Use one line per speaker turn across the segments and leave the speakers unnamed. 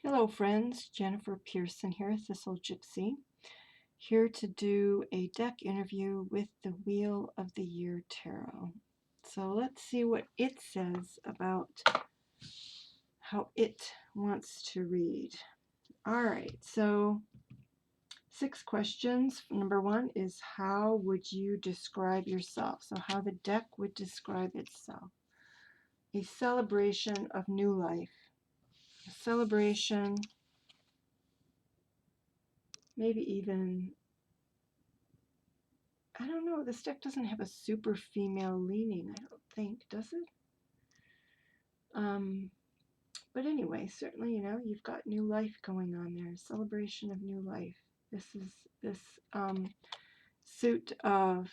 Hello friends, Jennifer Pearson here, Thistle Gypsy, here to do a deck interview with the Wheel of the Year Tarot. So let's see what it says about how it wants to read. Alright, so 6 questions. Number 1 is how would you describe yourself? So how the deck would describe itself. A celebration of new life. A celebration, maybe even, I don't know, this deck doesn't have a super female leaning, I don't think, does it? But anyway, certainly, you've got new life going on there, celebration of new life. This suit of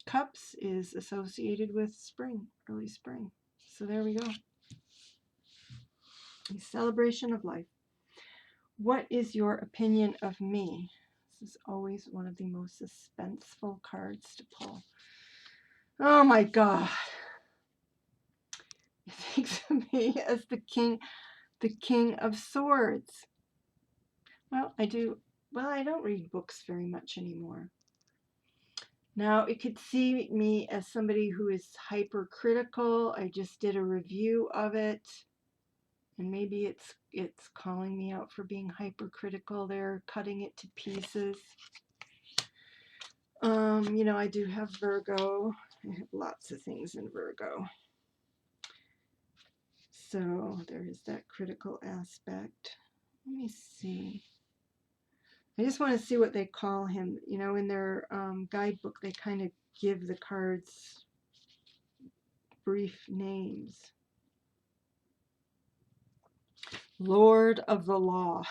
cups is associated with spring, early spring. So there we go. A celebration of life. What is your opinion of me? This is always one of the most suspenseful cards to pull. Oh my God. It thinks of me as the King of Swords. Well, I don't read books very much anymore. Now, it could see me as somebody who is hypercritical. I just did a review of it, and maybe it's calling me out for being hypercritical. They're cutting it to pieces. I do have Virgo. I have lots of things in Virgo. So there is that critical aspect. Let me see. I just want to see what they call him. In their guidebook, they kind of give the cards brief names. Lord of the Law.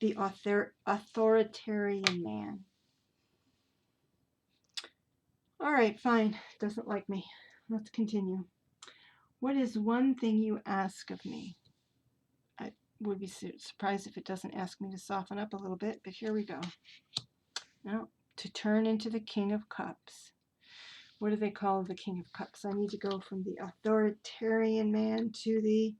The authoritarian man. All right, fine. Doesn't like me. Let's continue. What is one thing you ask of me? I would be surprised if it doesn't ask me to soften up a little bit, but here we go. Now, to turn into the King of Cups. What do they call the King of Cups? I need to go from the authoritarian man to the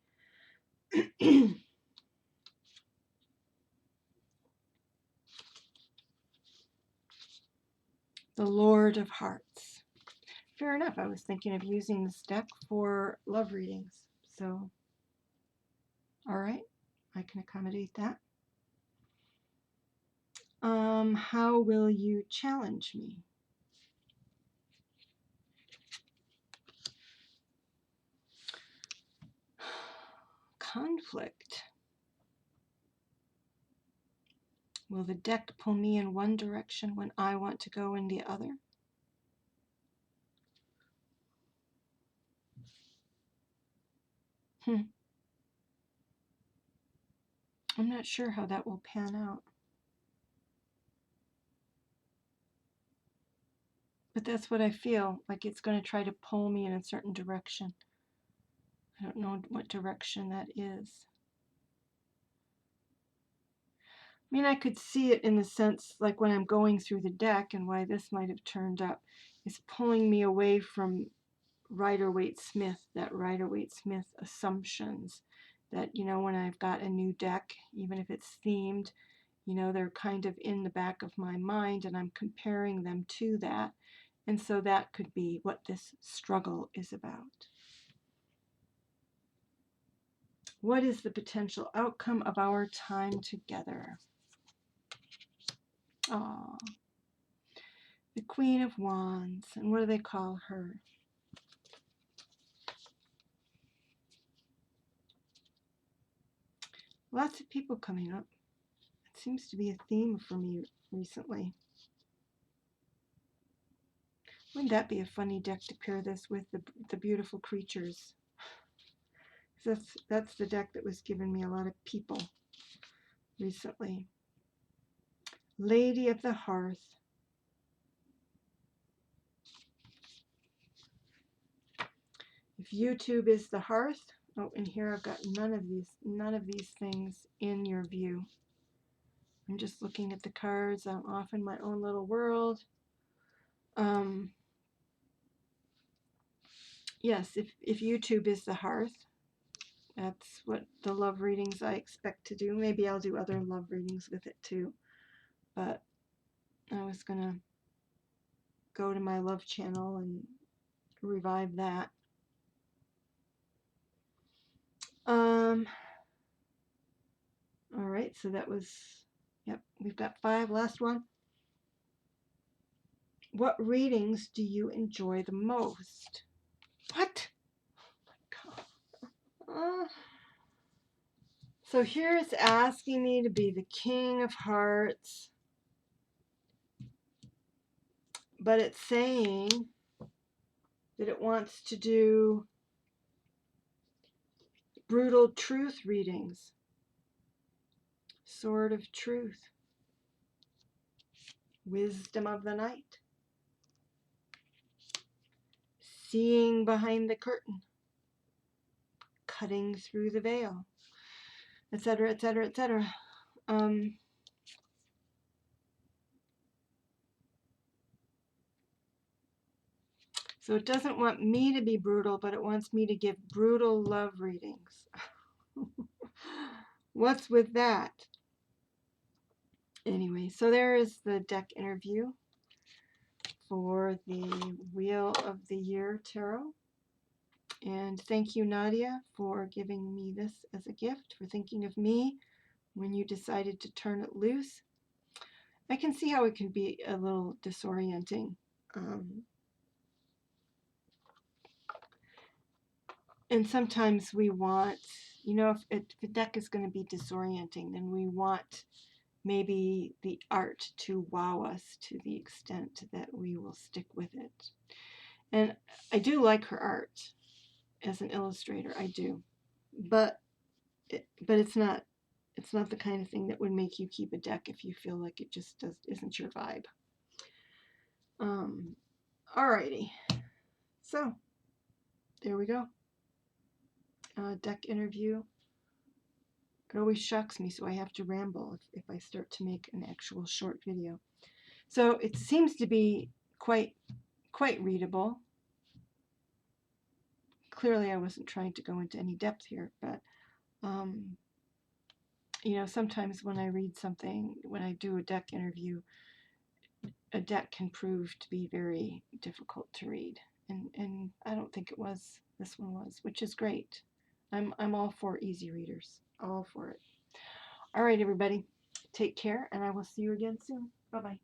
the Lord of Hearts. Fair enough. I was thinking of using this deck for love readings. So, all right, I can accommodate that. How will you challenge me? Conflict. Will the deck pull me in one direction when I want to go in the other? I'm not sure how that will pan out. But that's what I feel, like it's going to try to pull me in a certain direction. I don't know what direction that is. I mean, I could see it in the sense, like when I'm going through the deck and why this might have turned up, is pulling me away from Rider-Waite-Smith, that Rider-Waite-Smith assumptions that, when I've got a new deck, even if it's themed, they're kind of in the back of my mind and I'm comparing them to that. And so that could be what this struggle is about. What is the potential outcome of our time together? Ah, the Queen of Wands. And what do they call her? Lots of people coming up. It seems to be a theme for me recently. Wouldn't that be a funny deck to pair this with, the beautiful creatures? That's the deck that was giving me a lot of people recently. Lady of the Hearth. If YouTube is the hearth, oh, and here I've got none of these things in your view. I'm just looking at the cards. I'm off in my own little world. yes, if YouTube is the hearth, that's what the love readings I expect to do. Maybe I'll do other love readings with it too. But I was going to go to my love channel and revive that. All right, so that was, yep, we've got 5. Last one. What readings do you enjoy the most? What? So here it's asking me to be the King of Hearts, but it's saying that it wants to do brutal truth readings. Sword of Truth. Wisdom of the Night. Seeing behind the curtain. Cutting through the veil. Etc., etc., etc. So it doesn't want me to be brutal, but it wants me to give brutal love readings. What's with that? Anyway, so there is the deck interview for the Wheel of the Year Tarot. And thank you, Nadia, for giving me this as a gift, for thinking of me when you decided to turn it loose. I can see how it can be a little disorienting. And sometimes we want, you know, if the deck is going to be disorienting, then we want maybe the art to wow us to the extent that we will stick with it. And I do like her art as an illustrator, I do. But it's not the kind of thing that would make you keep a deck if you feel like it just isn't your vibe. Alrighty. So there we go. Deck interview. It always shocks me, so I have to ramble if I start to make an actual short video. So it seems to be quite readable. Clearly I wasn't trying to go into any depth here, but you know, sometimes when I read something, when I do a deck interview, a deck can prove to be very difficult to read. And I don't think it was. This one was, which is great. I'm all for easy readers. All for it. All right, everybody. Take care, and I will see you again soon. Bye-bye.